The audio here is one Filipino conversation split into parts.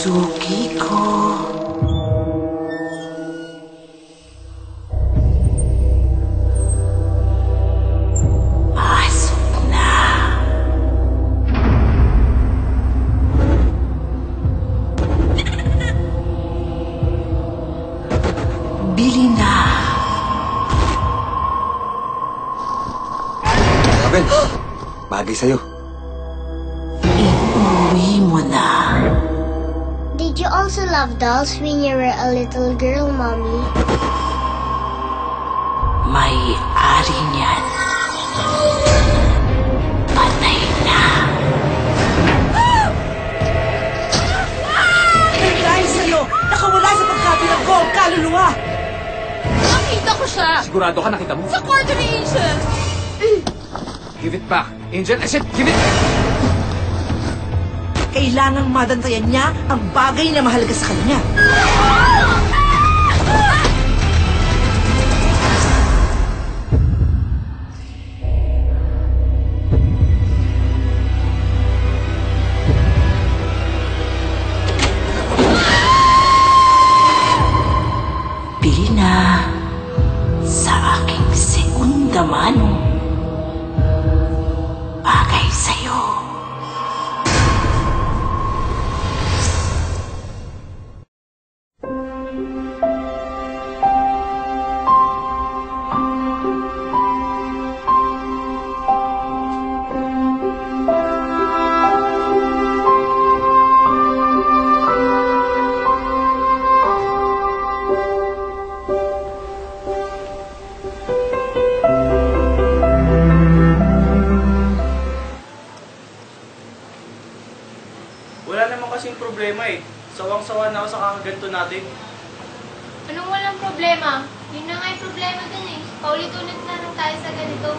suki ko. Pasok na. Bili na. Abel, bagay sa'yo. Iuwi mo na. Did you also love dolls when you were a little girl, Mommy? May-ari niyan. Patay na. Dahil sa'yo, nakawala sa pagkabilang ko ang kaluluwa! Nakita ko siya! Sigurado ka nakita mo? Sa kwarto ni Angel! Give it back. Angel, I said, give it! Kailangang madantayan niya ang bagay na mahalaga sa kanya. Bili na sa aking segunda mano. Bagay sa'yo. Wala naman kasing problema eh. Sawang-sawa na ako sa kakaganto natin. Anong walang problema? Yun na nga yung problema dun eh. Paulit-ulit na lang tayo sa ganito.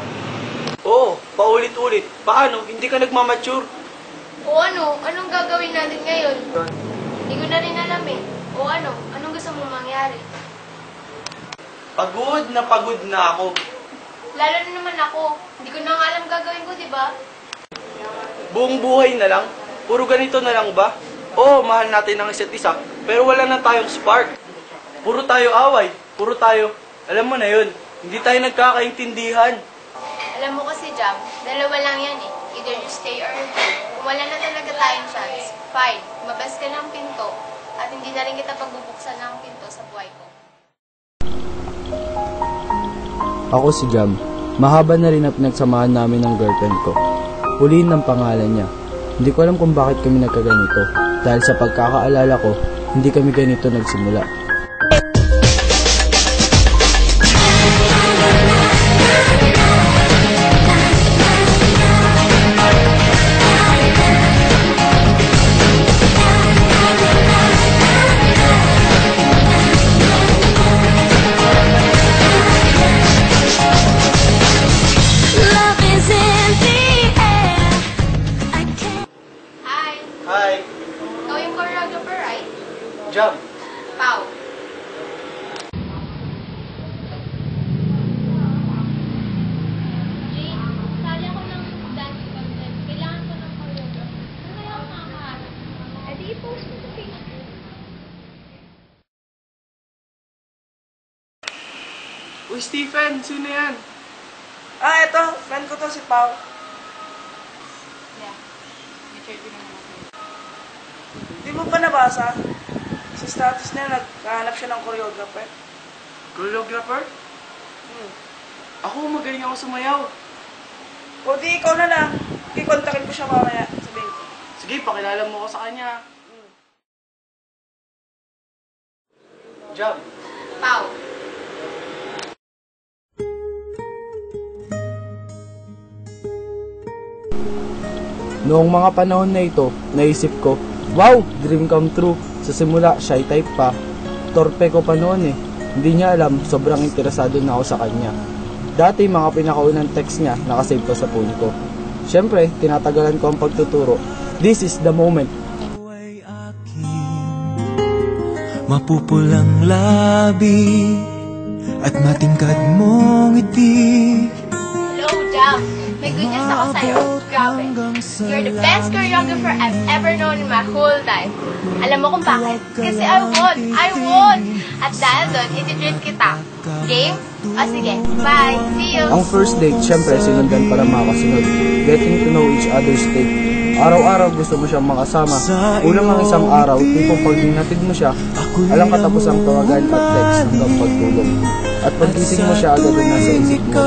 Oo, paulit-ulit. Paano? Hindi ka nagmamature. O ano? Anong gagawin natin ngayon? Hindi ko na rin alam eh. O ano? Anong gusto mong mangyari? Pagod na ako. Lalo na naman ako. Hindi ko na nga alam gagawin ko, di ba? Buong buhay na lang. Puro ganito na lang ba? Oo, mahal natin ang isa't isa. Pero wala na tayong spark. Puro tayo away. Puro tayo, alam mo na yun. Hindi tayo nagkakaintindihan. Alam mo kasi, Jam, dalawa lang yan eh. Either you stay or you go. Kung wala na talaga tayong chance, fine. Mabas ka ng pinto at hindi na rin kita pagbubuksan ng pinto sa buhay ko. Ako si Jam. Mahaba na rin ang pinagsamahan namin ng girlfriend ko. Huliin ng pangalan niya. Hindi ko alam kung bakit kami nagkaganito. Dahil sa pagkakaalala ko, hindi kami ganito nagsimula. Hi, Ikaw yung choreographer, right? Jam. Pau. Jane, sali ako ng dance contest. Kailangan ko ng choreographer. Saan kaya ako makakahanap? Eh di i-post mo sa Facebook. Uy, Stephen, sino yan? Eto. Friend ko to, si Pao. Yeah. May survey naman ako. Di mo pa nabasa? Sa status niya, nagkahanap siya ng choreographer. Choreographer? Ako, magaling ako sumayaw. O di, ikaw na lang. Kikontakin ko siya mamaya. Sabihin ko. Sige, pakilala mo ako sa kanya. Jam. Pau. Noong mga panahon na ito, naisip ko, wow, dream come true. Sa simula, shy type pa. Torpe ko pa noon eh. Hindi niya alam, sobrang interesado na ako sa kanya. Dati, mga pinakaunang text niya, nakasave pa sa phone ko. Siyempre, tinatagalan ko ang pagtuturo. This is the moment. Mapupulang labi at matingkad mong ngiti. Hello, Jam. May good news ako sa'yo. Grabe. You're the best choreographer I've ever known in my whole life. Alam mo kung bakit? Kasi I won! At dahil doon, iti-treat kita. Game? O sige, bye! See you! Ang first date, syempre, sinundan para makasunod. Getting to know each other's take. Araw-araw gusto mo siyang makasama. Ulang ang isang araw, tipong pag dinatid mo siya, alang katapos ang tawagan at text hanggang pagtulog. At paggising mo siya agad na nasa isip mo.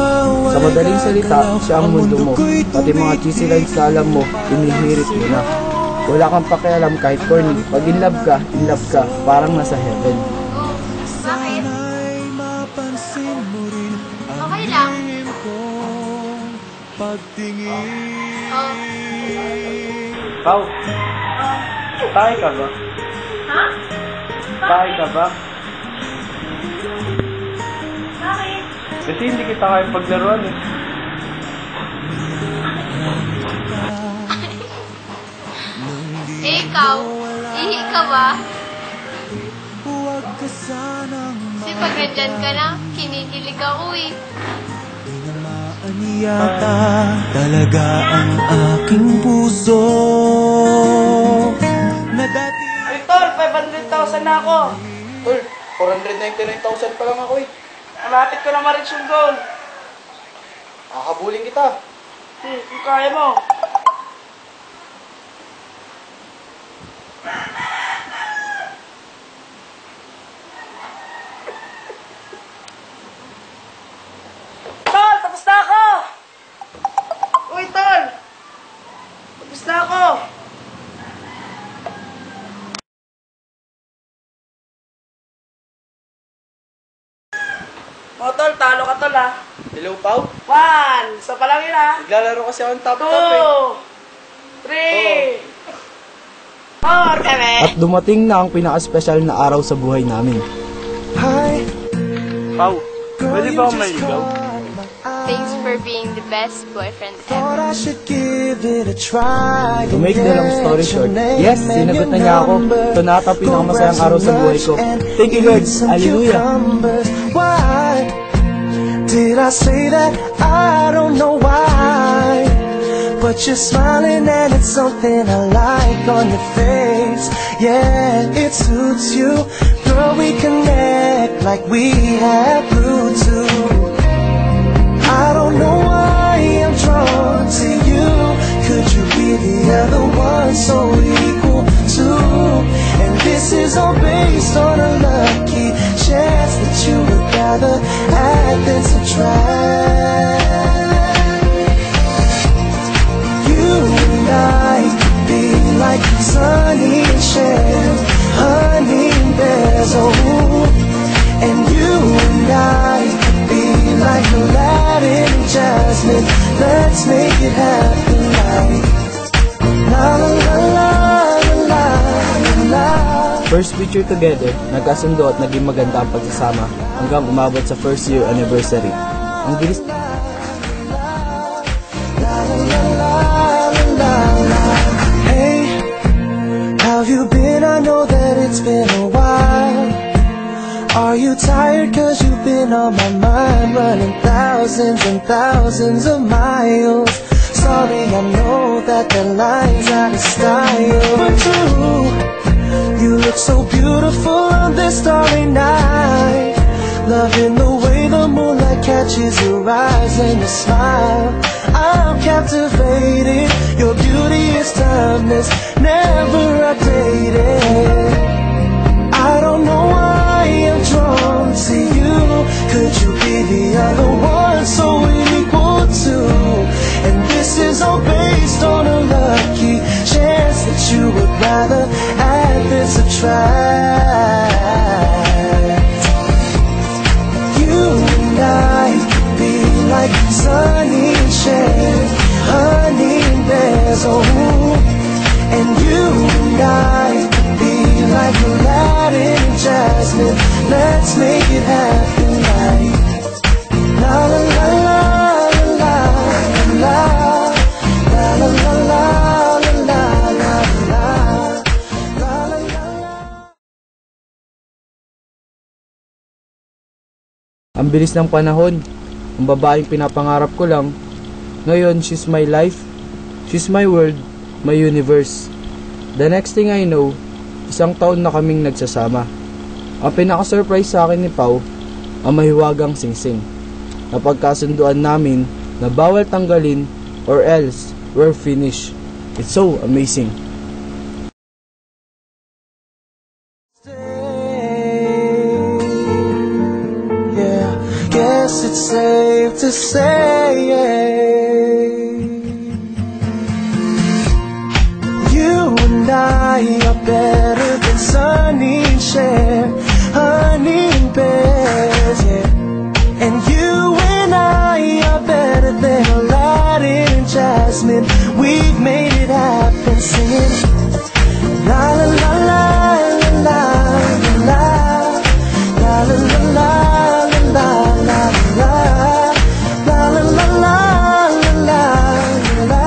Sa madaling salita, siya ang mundo mo. Pati mga cheesy lines na alam mo, inihirit mo na. Wala kang pakialam kahit corny. Pag in love ka, parang nasa heaven. Bakit? Okay lang. Oh. Pao, tayo ka ba? Ha? Tayo ka ba? Bakit? Kasi hindi kita kaya paglaruan eh. Ikaw? Ihi ka ba? Kasi pag nandyan ka na, kinikilig ako eh. Yata talaga ang aking puso na dati. Ay, Tol, 500,000 na ako. Tol, 499,000 pa lang ako eh. Malapit ko na ma-reach yung goal. Nakakabulin kita. Kung kaya mo. Tol, tapos na ako! Uy, Tol! Tapos na ako! O, Tol, talo ka, Tol, ha? Hello, Pao? 1! Isa pa lang yun, ha? Naglalaro kasi ako ng top-top eh. 2! 3! 4, kami! At dumating na ang pinaka-special na araw sa buhay namin. Pao, pwede ba akong maligaw? Thanks for being the best boyfriend ever. To make the long story short, yes, sinagot na niya ako. Ito na ata ang pinakamasayang araw sa buhay ko. Thank you, Lord. Hallelujah. Why did I say that? I don't know why. But you're smiling and it's something I like on your face. Yeah, it suits you. Girl, we connect like we have Bluetooth. I don't know why I'm drawn to you. Could you be the other one so equal to? And this is all based on a lucky chance that you would rather add than subtract. You and I could be like Sunny and Cher, honey and bears, oh. And you and I could be like Aladdin and Jasmine. Let's make it happen like la la la la la la la. First picture together, nagkasundo at naging maganda ang pagsasama hanggang umabot sa first year anniversary. Ang bilis Hey, how you been? I know that it's been a while. Are you tired? Cause you've been on my mind, running thousands and thousands of miles. Sorry, I know that the line's out of style, but true, you look so beautiful on this starry night. Loving the way the moonlight catches your eyes and your smile. I'm captivated, your beauty is timeless, never updated. I don't know why I'm drawn to you. Could you be the other one so equal to? And this is all based on a lucky chance that you would rather add than subtract. You and I could be like Sunny and Cher, honey and bears, oh. And you and I could be like Aladdin and Jasmine. Let's make it happen like la la la la la la la la la la la la la la. Ang bilis ng panahon. Ang babaeng pinapangarap ko lang, Ngayon, she's my life, she's my world, my universe. The next thing I know, 1 taon na kaming nagsasama. Ang pinaka-surprise sa akin ni Pao, ang mahiwagang singsing. Napagkasunduan namin na bawal tanggalin or else we're finished. It's so amazing. Yeah, guess it's safe to say you and I are better than Sunny and Cher, honey and pears, yeah. And you and I are better than Aladdin and Jasmine. We've made it happen, singing la la la la la la la la la la la la la la.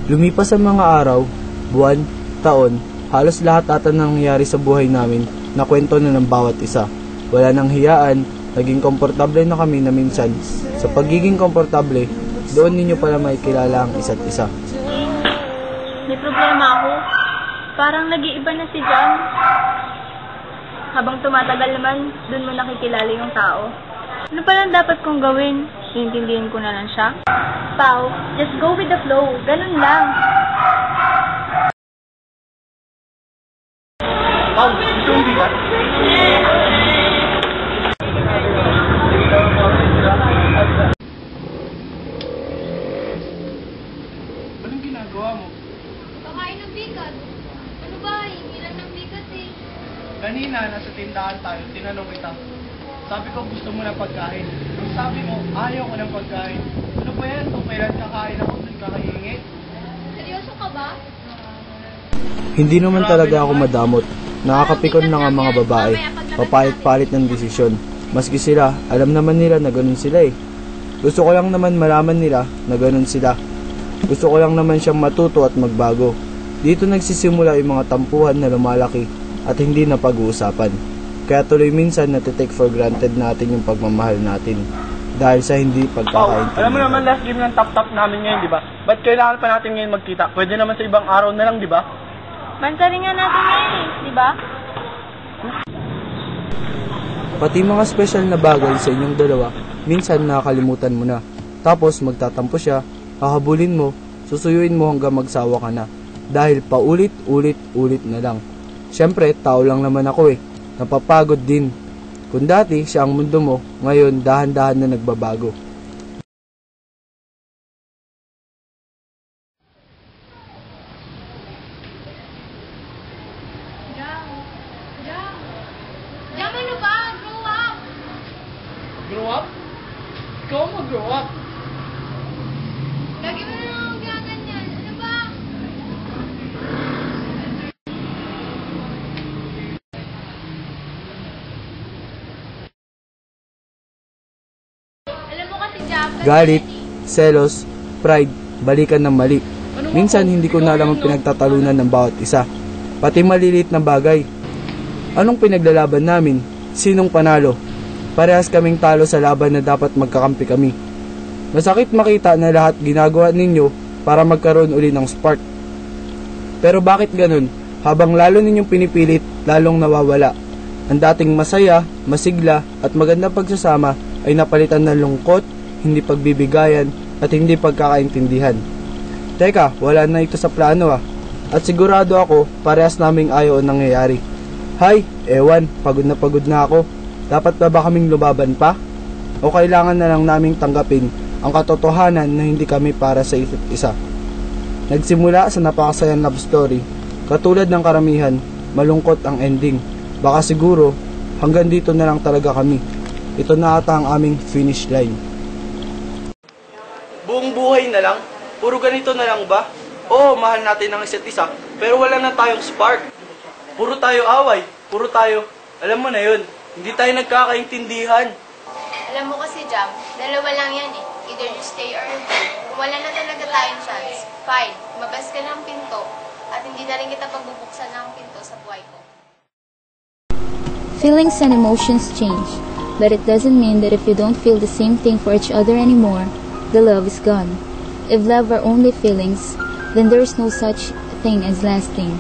Lumipas ang mga araw, buwan, taon, halos lahat ata nangyayari sa buhay namin na kwento na ng bawat isa. Wala nang hiyaan, naging komportable na kami na minsan. Sa pagiging komportable, doon ninyo pala makikilala ang isa't isa. May problema ako. Parang nag-iiba na si John. Habang tumatagal naman, dun mo nakikilala yung tao. Ano palang dapat kong gawin? Iintindihin ko na lang siya? Pao, just go with the flow. Ganun lang. Pao, gusto mo bigat? Anong ginagawa mo? Kakain ng bigat. Ano ba? Hingi lang ng bigat eh. Kanina, nasa tindahan tayo, tinanong kita. Sabi ko gusto mo ng pagkain. Ang sabi mo, ayaw ko ng pagkain. Ano ba yan? Kung kailan kakain ako, dun kakahingi. Seryoso ka ba? Hindi naman talaga ako madamot. Nakakapikon na nga mga babae, papalit-palit ng desisyon. Maski sila, alam naman nila na ganun sila eh. Gusto ko lang naman malaman nila na ganun sila. Gusto ko lang naman siyang matuto at magbago. Dito nagsisimula yung mga tampuhan na lumalaki at hindi na pag-uusapan. Kaya tuloy minsan natitake for granted natin yung pagmamahal natin. Dahil sa hindi pagkakaintindihan. Alam mo naman last game ng top namin ngayon, di ba? Ba't kailangan pa natin ngayon magkita? Pwede naman sa ibang araw na lang, di ba? Mansarin nga natin ngayon eh, di ba? Pati mga special na bagay sa inyong dalawa, minsan nakakalimutan mo na. Tapos magtatampo siya, hahabulin mo, susuyuin mo hanggang magsawa ka na. Dahil paulit-ulit-ulit na lang. Siyempre, tao lang naman ako eh. Napapagod din. Kung dati siya ang mundo mo, ngayon dahan-dahan na nagbabago. Jam, ano ba? Grow up! Grow up? Ikaw mag-grow up. Lagi mo na lang ang gaganyan. Ano ba? Alam mo kasi, Jam, Galit, selos, pride, balikan ng mali. Minsan hindi ko na alam ang pinagtatalunan ng bawat isa. Pati maliliit na bagay. Anong pinaglalaban namin? Sinong panalo? Parehas kaming talo sa laban na dapat magkakampi kami. Masakit makita na lahat ginagawa ninyo para magkaroon uli ng spark. Pero bakit ganun? Habang lalo ninyong pinipilit, lalong nawawala. Ang dating masaya, masigla at magandang pagsasama ay napalitan ng lungkot, hindi pagbibigayan at hindi pagkakaintindihan. Teka, wala na ito sa plano ah. At sigurado ako, parehas naming ayaw ang nangyayari. Hay, ewan, pagod na ako. Dapat ba kaming lumaban pa? O kailangan na lang naming tanggapin ang katotohanan na hindi kami para sa isa't isa? Nagsimula sa napakasayang love story. Katulad ng karamihan, malungkot ang ending. Baka siguro, hanggang dito na lang talaga kami. Ito na ata ang aming finish line. Buong buhay na lang? Puro ganito na lang ba? Oo, mahal natin ang isa't isa, pero wala na tayong spark. Puro tayo away, puro tayo, alam mo na yun, hindi tayo nagkakaintindihan. Alam mo kasi, Jam, dalawa lang yan eh. Either you stay or you go. Kung wala na talaga tayong chance, fine, mabas ka ng pinto at hindi na rin kita pagbubuksan ng pinto sa buhay ko. Feelings and emotions change, but it doesn't mean that if you don't feel the same thing for each other anymore, the love is gone. If love are only feelings, then there is no such thing as lasting.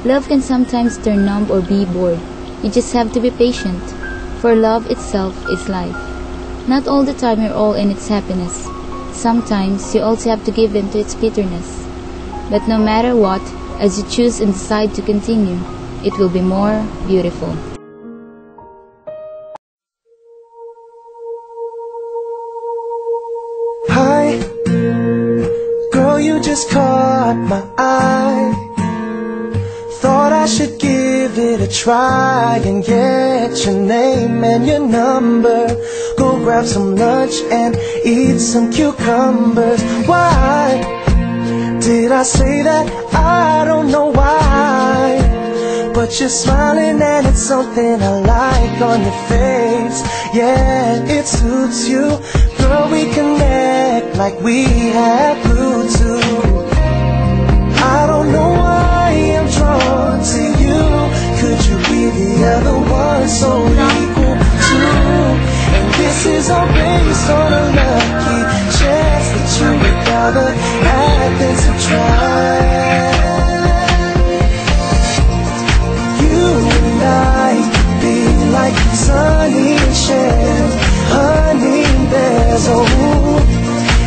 Love can sometimes turn numb or be bored. You just have to be patient, for love itself is life. Not all the time you're all in its happiness. Sometimes you also have to give in to its bitterness. But no matter what, as you choose and decide to continue, it will be more beautiful. Hi, girl, you just caught my eye. Thought I should give it a try and get your name and your number. Go grab some lunch and eat some cucumbers. Why did I say that? I don't know why. But you're smiling and it's something I like on your face. Yeah, it suits you. Girl, we connect like we have Bluetooth. I don't know why I'm drawn to you. Could you be the other one so equal to? And this is all based on a lucky chance that you would rather add than subtract. You and I could be like Sunny and Cher, honey and bears, oh.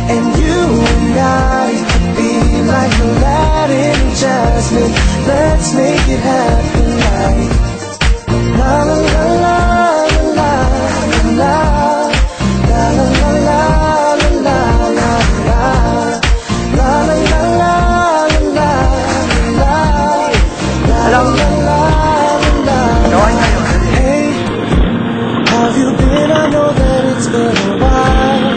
And you and I could be like Aladdin and Jasmine. Let's make it happen like la la la la la la la la la la la la la la la la la. Hey, have you been? I know that it's been a while.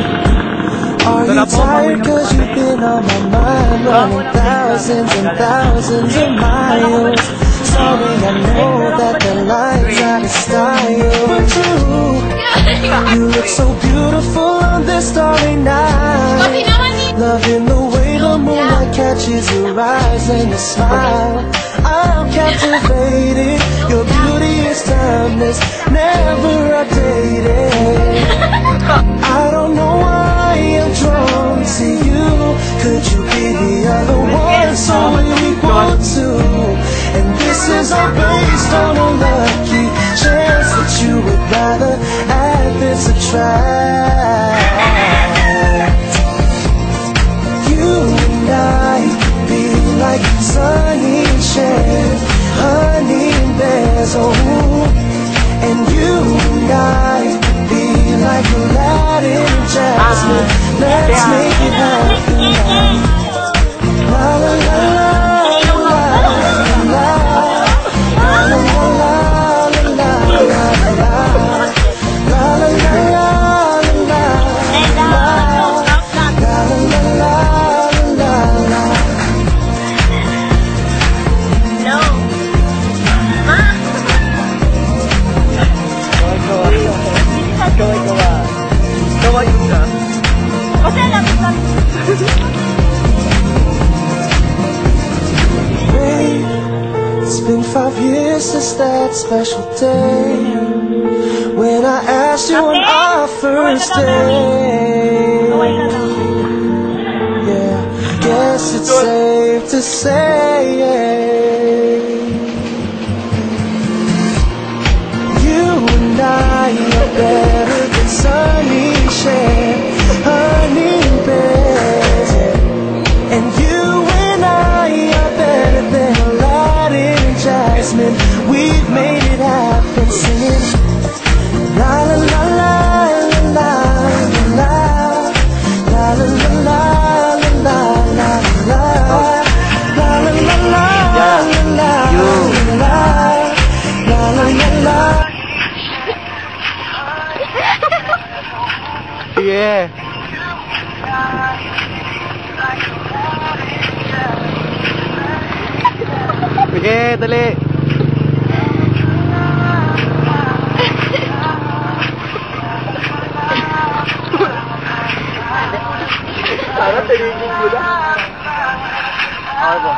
Are you tired? Cause you've been on my mind, running thousands and thousands of miles. Sorry, I know that the lights out of style, but you look so beautiful on this starry night. Loving the way the moonlight catches your eyes and your smile. I'm captivated, your beauty is timeless, never updated. I don't know why I'm drawn to you. Could you be the other one so equal to? And this is all based on a lucky chance that you would rather add than subtract. You and I could be like Sunny and Cher, honey and bears, oh. And you and I could be like Aladdin and Jasmine. Let's make it happen like la la la la la la la la la la la It's been 5 years since that special day when I asked you on our first date. Yeah, guess it's safe to say you and I are better than Sunny and Cher, honey and bears. And you and I are better than Aladdin and Jasmine. We've made it happen, singing la la la la la la la la la la la la la la la. Yeah. Sige, dali. Parang tinigil mo na. Ako.